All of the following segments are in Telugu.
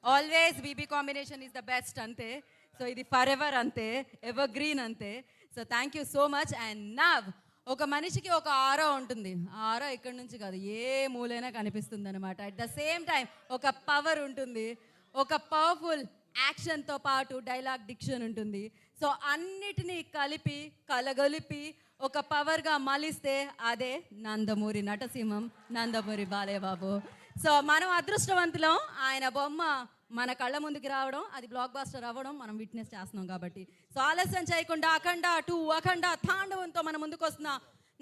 Always BB combination is the best అంతే. సో ఇది ఫర్ ఎవర్ అంతే, ఎవర్ గ్రీన్ అంతే. So thank you so much. And now ఒక మనిషికి ఒక ఆరో ఉంటుంది. ఆ ఆరో ఇక్కడ నుంచి కాదు, ఏ మూలైనా కనిపిస్తుంది అనమాట. అట్ ద సేమ్ టైం ఒక పవర్ ఉంటుంది, ఒక పవర్ఫుల్ యాక్షన్తో పాటు డైలాగ్ డిక్షన్ ఉంటుంది. సో అన్నిటినీ కలిపి కలగలిపి ఒక పవర్గా మలిస్తే అదే నందమూరి నటసింహం, నందమూరి బాలయ్య బాబు. సో మనం అదృష్టవంతులం, ఆయన బొమ్మ మన కళ్ళ ముందుకు రావడం, అది బ్లాక్ బాస్టర్ అవ్వడం మనం విట్నెస్ చేస్తున్నాం కాబట్టి. సో ఆలస్యం చేయకుండా అఖండ 2 అఖండ తాండవంతో మన ముందుకు వస్తున్న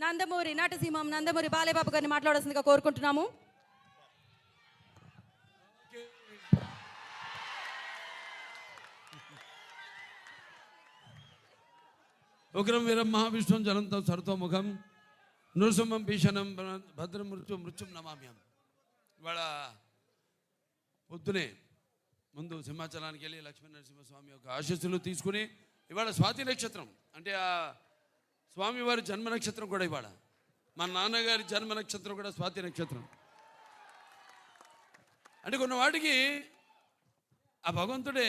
నందమూరి నటసింహం, నందమూరి బాలయ్య బాబు గారిని మాట్లాడాల్సిందిగా కోరుకుంటున్నాము. ఉగ్రం వీరం మహావిష్ణుం జలంతం సర్వతోముఖం నృసింహం భీషణం భద్రం మృత్యుం నమామ్యం. ఇవాళ పొద్దునే ముందు సింహాచలానికి వెళ్ళి లక్ష్మీ నరసింహస్వామి యొక్క ఆశీస్సులు తీసుకుని, ఇవాళ స్వాతి నక్షత్రం అంటే ఆ స్వామివారి జన్మ నక్షత్రం కూడా ఇవాళ. మా నాన్నగారి జన్మ నక్షత్రం కూడా స్వాతి నక్షత్రం. అంటే కొన్ని వాటికి ఆ భగవంతుడే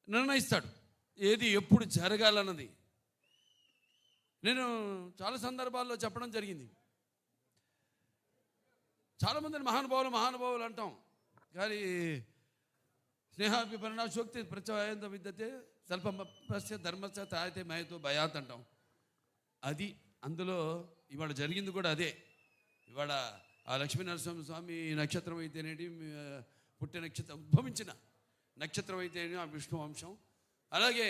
నిర్ణయిస్తాడు ఏది ఎప్పుడు జరగాలన్నది. నేను చాలా సందర్భాల్లో చెప్పడం జరిగింది. చాలామందిని మహానుభావులు అంటాం, కానీ స్నేహాభిపరిణాశోక్తి ప్రత్యయంత విద్యతే స్వల్పస్య ధర్మస్య తాయితే మయతో భయాత్ అంటాం. అది అందులో ఇవాళ జరిగింది కూడా అదే. ఇవాళ ఆ లక్ష్మీ నరసింహస్వామి నక్షత్రం అయితేనేటి, పుట్టిన నక్షత్రం ఉద్భవించిన నక్షత్రం అయితేనే ఆ విష్ణు వంశం. అలాగే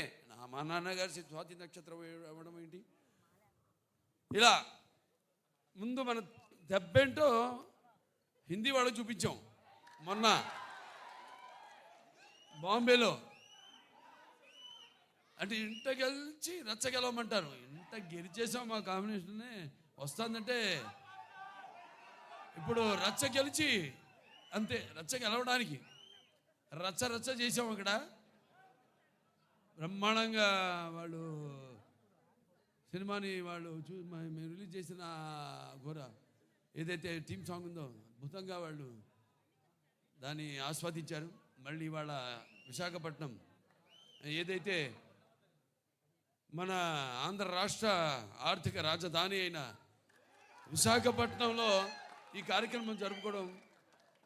మా నాన్నగారి స్వాతి నక్షత్రం అవ్వడం ఏంటి, ఇలా ముందు మన దెబ్బేంటో హిందీ వాళ్ళకి చూపించాం. మొన్న బాంబేలో అంటే ఇంట గెలిచి రచ్చ గెలవమంటారు. ఇంట గెలిచేసాం, మా కాంబినేషన్నే వస్తుందంటే ఇప్పుడు రచ్చ గెలిచి అంతే, రచ్చ గెలవడానికి రచ్చ చేసాం. అక్కడ బ్రహ్మాండంగా వాళ్ళు సినిమాని వాళ్ళు మేము రిలీజ్ చేసిన ఘోర ఏదైతే టీమ్ సాంగ్ ఉందో అద్భుతంగా వాళ్ళు దాన్ని ఆస్వాదించారు. మళ్ళీ ఇవాళ విశాఖపట్నం ఏదైతే మన ఆంధ్ర రాష్ట్ర ఆర్థిక రాజధాని అయిన విశాఖపట్నంలో ఈ కార్యక్రమం జరుపుకోవడం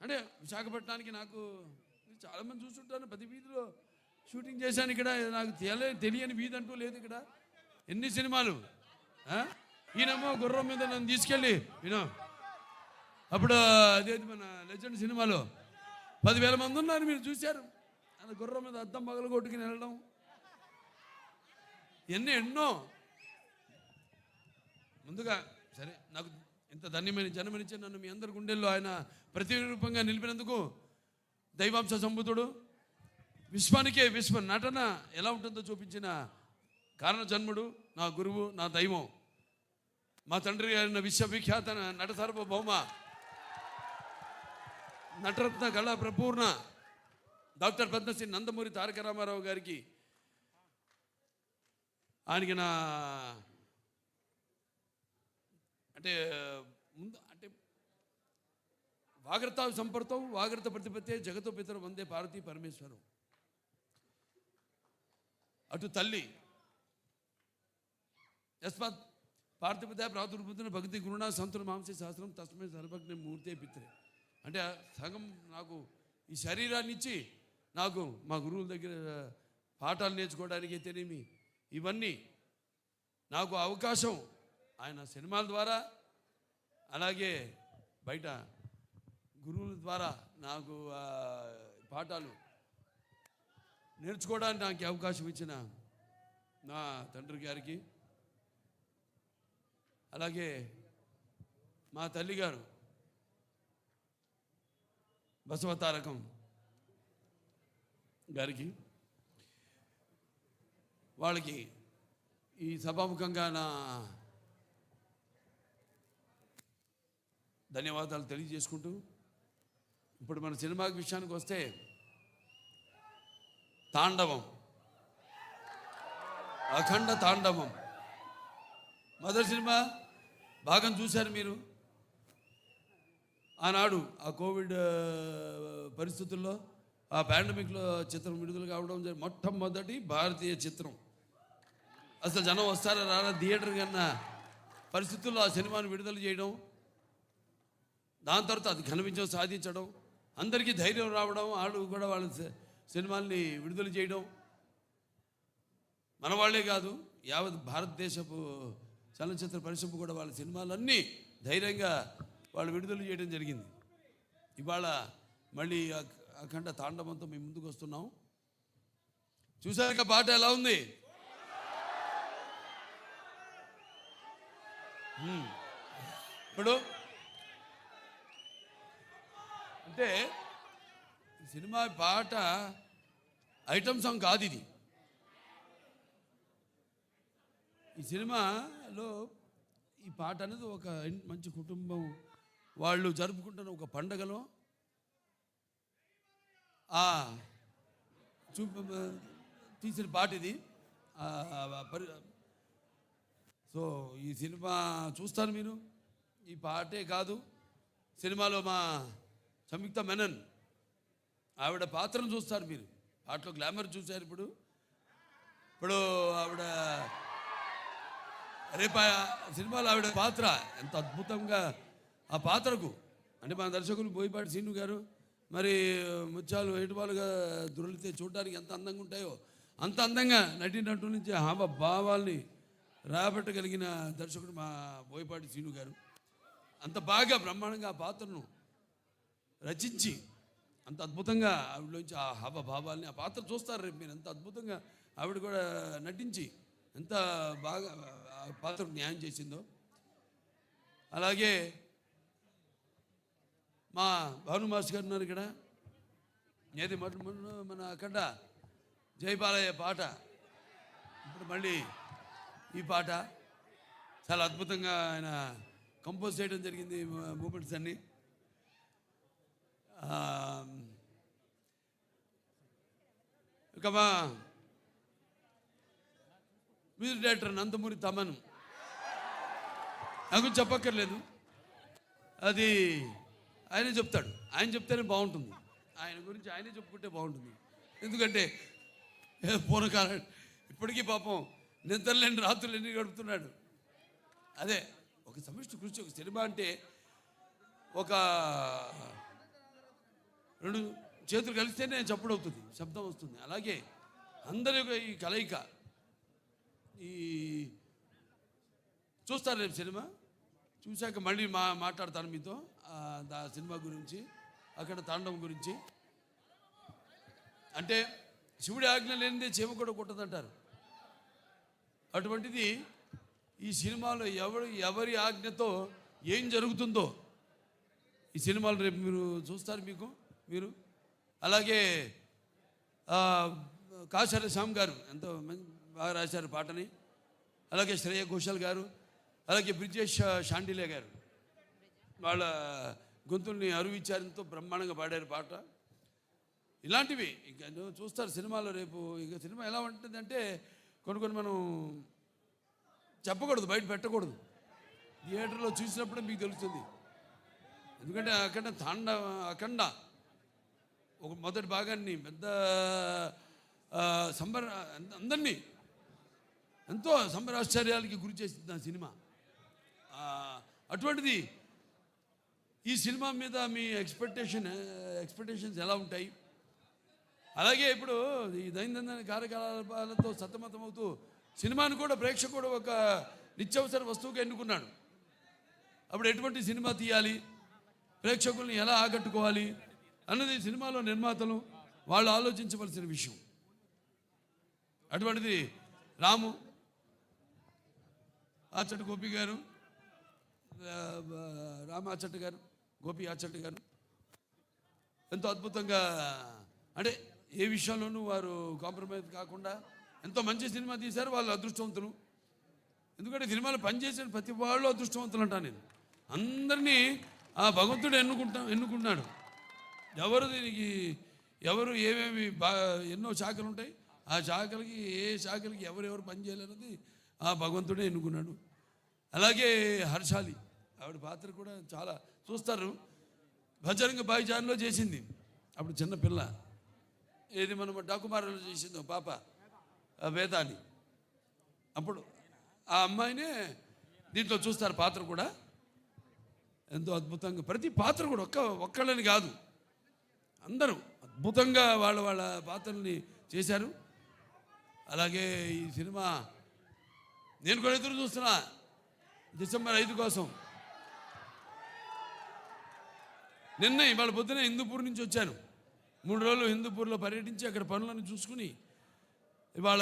అంటే విశాఖపట్నానికి నాకు చాలామంది చూస్తుంటాను, ప్రతి వీధిలో షూటింగ్ చేశాను. ఇక్కడ నాకు తెలియని వీధి అంటూ లేదు. ఇక్కడ ఎన్ని సినిమాలు. ఈయనేమో గుర్రం మీద నన్ను తీసుకెళ్ళి అప్పుడు అదేది మన లెజెండ్ సినిమాలో 10,000 మంది ఉన్నారు, మీరు చూశారు. అది గుర్రం మీద అద్దం పగలు కొట్టుకుని వెళ్ళడం, ఎన్నో. ముందుగా సరే, నాకు ఇంత ధన్యమైన జన్మనిచ్చి నన్ను మీ అందరి గుండెల్లో ఆయన ప్రతిరూపంగా నిలిపినందుకు దైవాంశ సంబుతుడు, విశ్వానికే విశ్వ నటన ఎలా ఉంటుందో చూపించిన కారణ జన్ముడు, నా గురువు, నా దైవం, మా తండ్రి గారిన విశ్వవిఖ్యాత నట సార్వభౌమ నటరత్న కళా ప్రపూర్ణ డాక్టర్ పద్మశ్రీ నందమూరి తారక రామారావు గారికి, ఆయనకి నా అంటే ముందు అంటే వాగ్రత సంపర్తం వాగ్రత ప్రతిపత్తే జగతో పితరు వందే పార్వతీ పరమేశ్వరం. అటు తల్లి యస్మాత్ పార్థిపత ప్రాతుర్పుత్ర భక్తి గురుణ సంతుల మాంసే శాస్త్రం తస్మే సర్వజ్ఞ మూర్తే పిత్రే. అంటే సగం నాకు ఈ శరీరాన్ని ఇచ్చి నాకు మా గురువుల దగ్గర పాఠాలు నేర్చుకోవడానికి అయితేనేమి, ఇవన్నీ నాకు అవకాశం ఆయన సినిమాల ద్వారా, అలాగే బయట గురువుల ద్వారా నాకు పాఠాలు నేర్చుకోవడానికి నాకు అవకాశం ఇచ్చిన నా తండ్రి గారికి, అలాగే మా తల్లిగారు బసవతారకం గారికి, వాళ్ళకి ఈ సభాముఖంగా నా ధన్యవాదాలు తెలియజేసుకుంటూ, ఇప్పుడు మన సినిమా విషయానికి వస్తే తాండవం, అఖండ తాండవం మొదటి సినిమా భాగం చూశారు మీరు. ఆనాడు ఆ కోవిడ్ పరిస్థితుల్లో ఆ పాండమిక్లో చిత్రం విడుదల కావడం మొట్టమొదటి భారతీయ చిత్రం. అసలు జనం వస్తారా రారా థియేటర్ కన్నా పరిస్థితుల్లో ఆ సినిమాను విడుదల చేయడం, దాని తర్వాత అది ఘన విజయం సాధించడం, అందరికీ ధైర్యం రావడం, వాళ్ళు కూడా వాళ్ళ సినిమాల్ని విడుదల చేయడం, మన వాళ్ళే కాదు యావత్ భారతదేశపు చలనచిత్ర పరిశ్రమ కూడా వాళ్ళ సినిమాలన్నీ ధైర్యంగా వాళ్ళు విడుదల చేయడం జరిగింది. ఇవాళ మళ్ళీ అఖండ తాండవంతో మేము ముందుకు వస్తున్నాం. చూసాక పాట ఎలా ఉంది? ఇప్పుడు అంటే సినిమా పాట ఐటమ్ సాంగ్ కాదు ఇది. ఈ సినిమాలో ఈ పాట అనేది ఒక మంచి కుటుంబం వాళ్ళు జరుపుకుంటున్న ఒక పండగలో తీసిన పాట ఇది. సో ఈ సినిమా చూస్తారు మీరు. ఈ పాటే కాదు, సినిమాలో మా సంయుక్త మెనన్ ఆవిడ పాత్రను చూస్తారు మీరు. పాటలో గ్లామర్ చూశారు. ఇప్పుడు ఆవిడ రేపు సినిమాలో ఆవిడ పాత్ర ఎంత అద్భుతంగా ఆ పాత్రకు, అంటే మన దర్శకులు బోయపాటి శ్రీను గారు మరి ముత్యాలు ఏటువాలుగా దొరికితే చూడడానికి ఎంత అందంగా ఉంటాయో అంత అందంగా నటినట్టు నుంచి హావ భావాల్ని రాబట్టగలిగిన దర్శకుడు మా బోయపాటి శ్రీను గారు. అంత బాగా బ్రహ్మాండంగా ఆ పాత్రను రచించి అంత అద్భుతంగా ఆవిడలోంచి ఆ హావభావాల్ని ఆ పాత్ర చూస్తారు రేపు మీరు. ఎంత అద్భుతంగా ఆవిడ కూడా నటించి ఎంత బాగా ఆ పాత్రకు న్యాయం చేసిందో. అలాగే మా భాను మాస్టర్ గారు ఉన్నారు ఇక్కడ. ఏది మన అక్కడ జయబాలయ్య పాట, ఇప్పుడు మళ్ళీ ఈ పాట చాలా అద్భుతంగా ఆయన కంపోజ్ చేయడం జరిగింది. మూమెంట్స్ అన్నీ ఇక మా మ్యూజిక్ డైరెక్టర్ నందమూరి తమన్ నాకు చెప్పక్కర్లేదు, అది ఆయనే చెప్తాడు. ఆయన చెప్తేనే బాగుంటుంది. ఆయన గురించి ఆయనే చెప్పుకుంటే బాగుంటుంది. ఎందుకంటే పూర్వకాలం ఇప్పటికీ పాపం నిద్రలేని రాత్రులు ఎన్ని గడుపుతున్నాడు. అదే ఒక సమిష్టి కృషి. ఒక సినిమా అంటే ఒక రెండు చేతులు కలిస్తేనే చప్పుడు అవుతుంది, శబ్దం వస్తుంది. అలాగే అందరి ఈ కలయిక. ఈ చూస్తారు రేపు సినిమా చూశాక మళ్ళీ మాట్లాడతాను మీతో ఆ సినిమా గురించి, అక్కడ తాండవం గురించి. అంటే శివుడి ఆజ్ఞ లేనిదే చీమ కూడా కొట్టదంటారు. అటువంటిది ఈ సినిమాలో ఎవరి ఆజ్ఞతో ఏం జరుగుతుందో ఈ సినిమాలు రేపు మీరు చూస్తారు. మీరు అలాగే కాశర శ్యామ్ గారు ఎంతో బాగా రాశారు పాటని. అలాగే శ్రేయ ఘోషాల్ గారు, అలాగే బ్రిజేష్ షాండిలే గారు వాళ్ళ గొంతుల్ని అరువిచ్చారు, ఎంతో బ్రహ్మాండంగా పాడారు పాట. ఇలాంటివి ఇక చూస్తారు సినిమాలో రేపు. ఇక సినిమా ఎలా ఉంటుందంటే కొన్ని మనం చెప్పకూడదు, బయట పెట్టకూడదు. థియేటర్లో చూసినప్పుడే మీకు తెలుస్తుంది. ఎందుకంటే అఖండ ఒక మొదటి భాగాన్ని పెద్ద అందరినీ ఎంతో సంబరాశ్చర్యాలకి గురి చేసింది ఆ సినిమా. అటువంటిది ఈ సినిమా మీద మీ ఎక్స్పెక్టేషన్స్ ఎలా ఉంటాయి? అలాగే ఇప్పుడు ఈ దైనందిన కార్యకలాపాలతో సతమతమవుతూ సినిమాను కూడా ప్రేక్షకుడు ఒక నిత్యావసర వస్తువుగా ఎన్నుకున్నాడు. అప్పుడు ఎటువంటి సినిమా తీయాలి, ప్రేక్షకుల్ని ఎలా ఆకట్టుకోవాలి అన్నది సినిమాలో నిర్మాతలు వాళ్ళు ఆలోచించవలసిన విషయం. అటువంటిది రాము ఆచట్ గోపి గారు, రామ ఆచట్ గారు, గోపి ఆచట్ గారు ఎంతో అద్భుతంగా, అంటే ఏ విషయంలోనూ వారు కాంప్రమైజ్ కాకుండా ఎంతో మంచి సినిమా తీశారు. వాళ్ళు అదృష్టవంతులు. ఎందుకంటే సినిమాలో పనిచేసిన ప్రతి వాళ్ళు అదృష్టవంతులు అంటాను నేను. అందరినీ ఆ భగవంతుడు ఎన్నుకుంటున్నాడు. ఎవరు ఏమేమి ఎన్నో శాఖలు ఉంటాయి. ఆ శాఖలకి ఏ శాఖలకి ఎవరెవరు పనిచేయాలన్నది ఆ భగవంతుడే ఎన్నుకున్నాడు. అలాగే హర్షాలి ఆవిడ పాత్ర కూడా చాలా చూస్తారు. బజరంగ భాయిజాన్లో చేసింది అప్పుడు చిన్నపిల్ల. ఏది మనం డాకుమారులు చేసిందో పాప వేదాన్ని, అప్పుడు ఆ అమ్మాయినే దీంట్లో చూస్తారు పాత్ర కూడా ఎంతో అద్భుతంగా. ప్రతి పాత్ర కూడా ఒక్కళ్ళని కాదు, అందరూ అద్భుతంగా వాళ్ళ పాత్రల్ని చేశారు. అలాగే ఈ సినిమా నేను కూడా ఎదురు చూస్తున్నా డిసెంబర్ 5 కోసం. నిన్న ఇవాళ పొద్దున హిందూపూర్ నుంచి వచ్చాను. 3 రోజులు హిందూపూర్లో పర్యటించి అక్కడ పనులను చూసుకుని ఇవాళ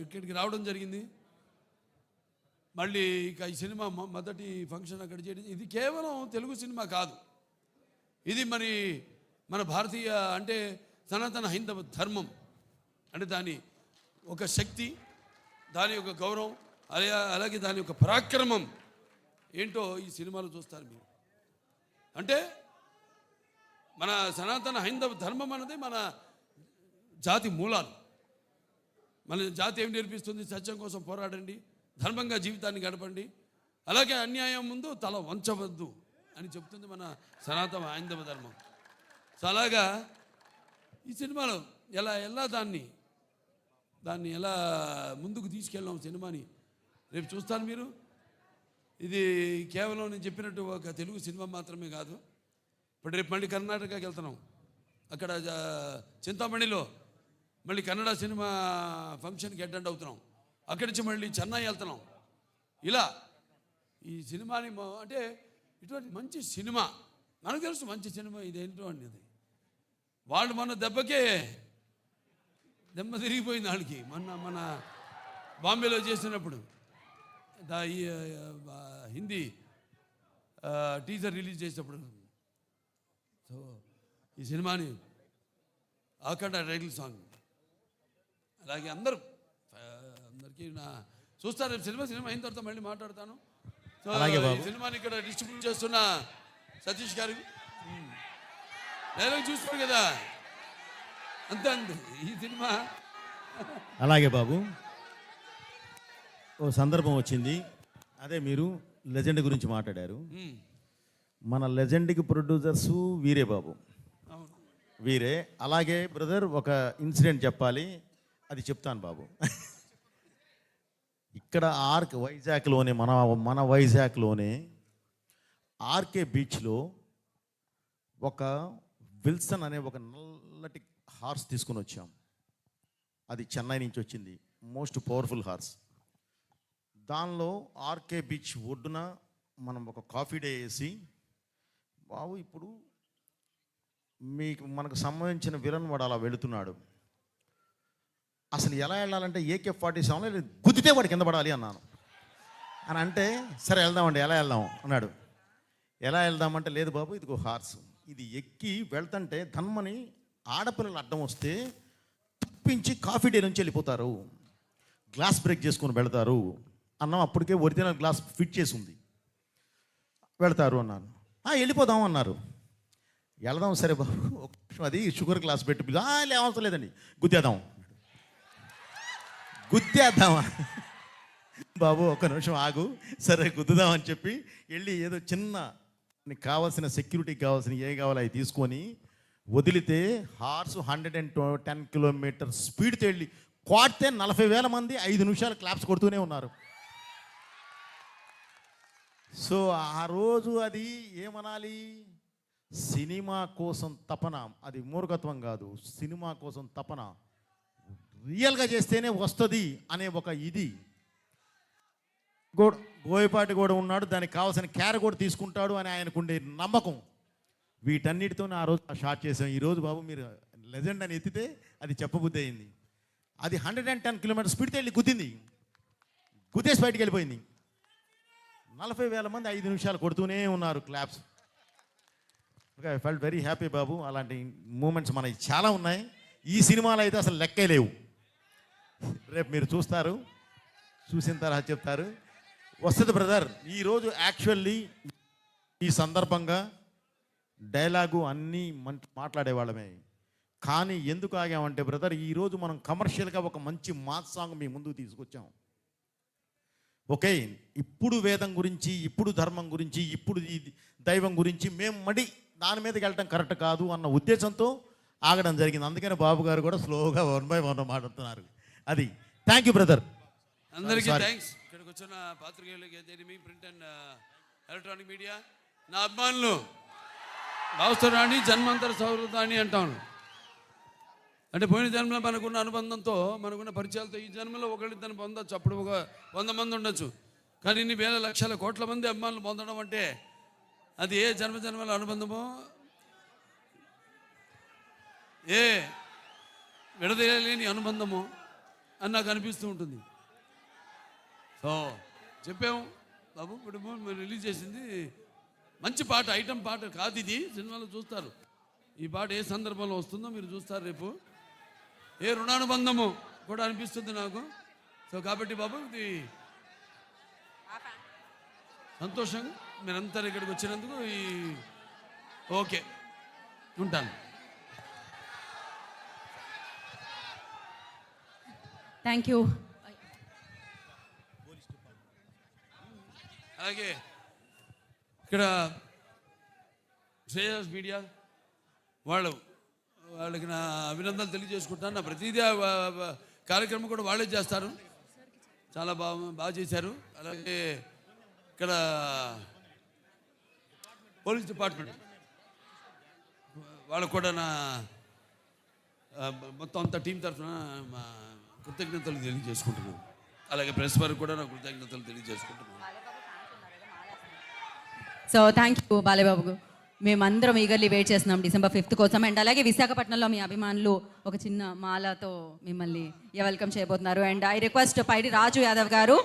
ఇక్కడికి రావడం జరిగింది. మళ్ళీ ఇక ఈ సినిమా మొదటి ఫంక్షన్ అక్కడ చేయడం. ఇది కేవలం తెలుగు సినిమా కాదు, ఇది మరి మన భారతీయ అంటే సనాతన హైందవ ధర్మం అంటే దాని ఒక శక్తి, దాని యొక్క గౌరవం, అలాగే దాని యొక్క పరాక్రమం ఏంటో ఈ సినిమాలో చూస్తారు మీరు. అంటే మన సనాతన హైందవ ధర్మం అన్నది మన జాతి మూలాలు. మన జాతి ఏం నేర్పిస్తుంది? సత్యం కోసం పోరాడండి, ధర్మంగా జీవితాన్ని గడపండి, అలాగే అన్యాయం ముందు తల వంచవద్దు అని చెప్తుంది మన సనాతన హైందవ ధర్మం. సో అలాగా ఈ సినిమాలో ఎలా దాన్ని ఎలా ముందుకు తీసుకెళ్ళాం సినిమాని రేపు చూస్తాను మీరు. ఇది కేవలం నేను చెప్పినట్టు ఒక తెలుగు సినిమా మాత్రమే కాదు. ఇప్పుడు రేపు మళ్ళీ కర్ణాటకకి వెళ్తున్నాం, అక్కడ చింతామణిలో మళ్ళీ కన్నడ సినిమా ఫంక్షన్కి అటెండ్ అవుతున్నాం, అక్కడి నుంచి మళ్ళీ చెన్నై వెళ్తున్నాం. ఇలా ఈ సినిమాని అంటే ఇటువంటి మంచి సినిమా మనకు తెలుసు, మంచి సినిమా ఇదేంటో అనేది. వాళ్ళు మన దెబ్బ తిరిగిపోయింది వాళ్ళకి. మన బాంబేలో చేసినప్పుడు ఈ హిందీ టీజర్ రిలీజ్ చేసినప్పుడు. సో ఈ సినిమాని ఆఖండ టైటిల్ సాంగ్, అలాగే అందరికీ చూస్తారు. సినిమా అయిన తర్వాత మళ్ళీ మాట్లాడతాను. సో ఈ సినిమాని ఇక్కడ డిస్ట్రిబ్యూట్ చేస్తున్న సతీష్ గారికి డైలాగ్ చూస్తారు కదా, అంతే ఈ సినిమా. అలాగే బాబు, ఓ సందర్భం వచ్చింది, అదే మీరు లెజెండ్ గురించి మాట్లాడారు. మన లెజెండ్కి ప్రొడ్యూసర్స్ వీరే బాబు, వీరే. అలాగే బ్రదర్ ఒక ఇన్సిడెంట్ చెప్పాలి, అది చెప్తాను బాబు. ఇక్కడ వైజాగ్లోనే మన వైజాగ్లోనే ఆర్కే బీచ్లో ఒక విల్సన్ అనే ఒక నల్లటి హార్స్ తీసుకుని వచ్చాం. అది చెన్నై నుంచి వచ్చింది, మోస్ట్ పవర్ఫుల్ హార్స్. దానిలో ఆర్కే బీచ్ ఒడ్డున మనం ఒక కాఫీ డే వేసి, బాబు ఇప్పుడు మనకు సంబంధించిన విలన్ వాడు అలా వెళుతున్నాడు, అసలు ఎలా వెళ్ళాలంటే AK-47 గుద్దితే వాడు కింద పడాలి అన్నాను. అని అంటే సరే వెళ్దామండి, ఎలా వెళ్దాం అన్నాడు. ఎలా వెళ్దామంటే లేదు బాబు ఇదిగో హార్స్, ఇది ఎక్కి వెళ్తుంటే ధన్మని ఆడపిల్లలు అడ్డం వస్తే తప్పించి కాఫీ డే నుంచి వెళ్ళిపోతారు, గ్లాస్ బ్రేక్ చేసుకొని వెళ్తారు అన్నాం. అప్పటికే ఒరిజినల్ గ్లాస్ ఫిట్ చేసి ఉంది, వెళ్తారు అన్నాను. వెళ్ళిపోదాం అన్నారు. వెళదాం సరే బాబు, ఒక నిమిషం అది షుగర్ గ్లాస్ పెట్టి అవసరం లేదండి గుద్దేద్దామా బాబు, ఒక నిమిషం ఆగు, సరే గుద్దుదామని చెప్పి వెళ్ళి ఏదో చిన్న నీకు కావాల్సిన సెక్యూరిటీకి కావాల్సిన ఏ కావాలో అవి తీసుకొని వదిలితే హార్స్ 110 కిలోమీటర్ స్పీడ్తో వెళ్ళి కొడితే 40,000 మంది 5 నిమిషాలు క్లాప్స్ కొడుతూనే ఉన్నారు. సో ఆ రోజు అది ఏమనాలి, సినిమా కోసం తపన, అది మూర్ఖత్వం కాదు, సినిమా కోసం తపన, రియల్గా చేస్తేనే వస్తుంది అనే ఒక ఇది. బోయపాటి కూడా ఉన్నాడు, దానికి కావాల్సిన క్యారె కూడా తీసుకుంటాడు అని ఆయనకుండే నమ్మకం. వీటన్నిటితో ఆ రోజు షార్ట్ చేసాం. ఈరోజు బాబు మీరు లెజెండ్ అని ఎత్తితే అది చెప్పబుద్ధి అయింది. అది 110 కిలోమీటర్ స్పీడ్తో వెళ్ళి గుద్దేసి బయటికి వెళ్ళిపోయింది. 40,000 మంది 5 నిమిషాలు కొడుతూనే ఉన్నారు claps. Okay, I felt very happy బాబు. అలాంటి మూమెంట్స్ మనకి చాలా ఉన్నాయి. ఈ సినిమాలో అయితే అసలు లెక్కే లేవు. రేపు మీరు చూస్తారు, చూసిన తర్వాత చెప్తారు. వస్తుంది బ్రదర్. ఈరోజు యాక్చువల్లీ ఈ సందర్భంగా డైలాగు అన్నీ మాట్లాడేవాళ్ళమే, కానీ ఎందుకు ఆగామంటే బ్రదర్, ఈరోజు మనం కమర్షియల్గా ఒక మంచి మాస్ సాంగ్ మీ ముందుకు తీసుకొచ్చాం. ఓకే, ఇప్పుడు వేదం గురించి, ఇప్పుడు ధర్మం గురించి, ఇప్పుడు దైవం గురించి మేము దాని మీదకి వెళ్ళటం కరెక్ట్ కాదు అన్న ఉద్దేశంతో ఆగడం జరిగింది. అందుకని బాబు గారు కూడా స్లోగా 1 by 1 మాట్లాడుతున్నారు. అది థ్యాంక్ యూ బ్రదర్. అందరికీ Sorry. థ్యాంక్స్. ఇక్కడికి వచ్చిన పాత్రికేయులకి me print and electronic media, నా అభిమానులు, భావస్థరాణి జన్మాంతర సౌహృదాన్ని అంటాను. అంటే పోయిన జన్మలో మనకున్న అనుబంధంతో, మనకున్న పరిచయాలతో ఈ జన్మలో ఒకళ్ళిద్దరిని పొందొచ్చు. అప్పుడు ఒక 100 మంది ఉండొచ్చు. కానీ ఇన్ని వేల లక్షల కోట్ల మంది అభిమానులు పొందడం అంటే అది ఏ జన్మల అనుబంధమో, ఏ విడదీయలేని అనుబంధమో అని నాకు అనిపిస్తూ ఉంటుంది. సో చెప్పాము బాబు, ఇప్పుడు మీరు రిలీజ్ చేసింది మంచి పాట, ఐటమ్ పాట కాదు ఇది. సినిమాలో చూస్తారు ఈ పాట ఏ సందర్భంలో వస్తుందో మీరు చూస్తారు రేపు. ఏ రుణానుబంధము కూడా అనిపిస్తుంది నాకు. సో కాబట్టి బాబు ఇది సంతోషం మీరంతా ఇక్కడికి వచ్చినందుకు. ఓకే, ఉంటాను. Thank you. అలాగే ఇక్కడ శ్రేయస్ మీడియా వాళ్ళకి నా అభినందనలు తెలియజేసుకుంటాను. నా ప్రతిదీ కార్యక్రమం కూడా వాళ్ళే చేస్తారు. చాలా బాగా చేశారు. అలాగే ఇక్కడ పోలీస్ డిపార్ట్మెంట్ వాళ్ళకు కూడా నా మొత్తం అంతా టీం తరఫున మా కృతజ్ఞతలు తెలియజేసుకుంటున్నాను. అలాగే ప్రెస్ వారికి కూడా నా కృతజ్ఞతలు తెలియజేసుకుంటున్నాను. So thank you Balayya Babu. మేమందరం ఈగర్లీ వెయిట్ చేస్తున్నాం December 5th కోసం. అండ్ అలాగే విశాఖపట్నంలో మీ అభిమానులు ఒక చిన్న మాలతో మిమ్మల్ని వెల్కమ్ చేయబోతున్నారు. అండ్ ఐ రిక్వెస్ట్ పైడి రాజు యాదవ్ గారు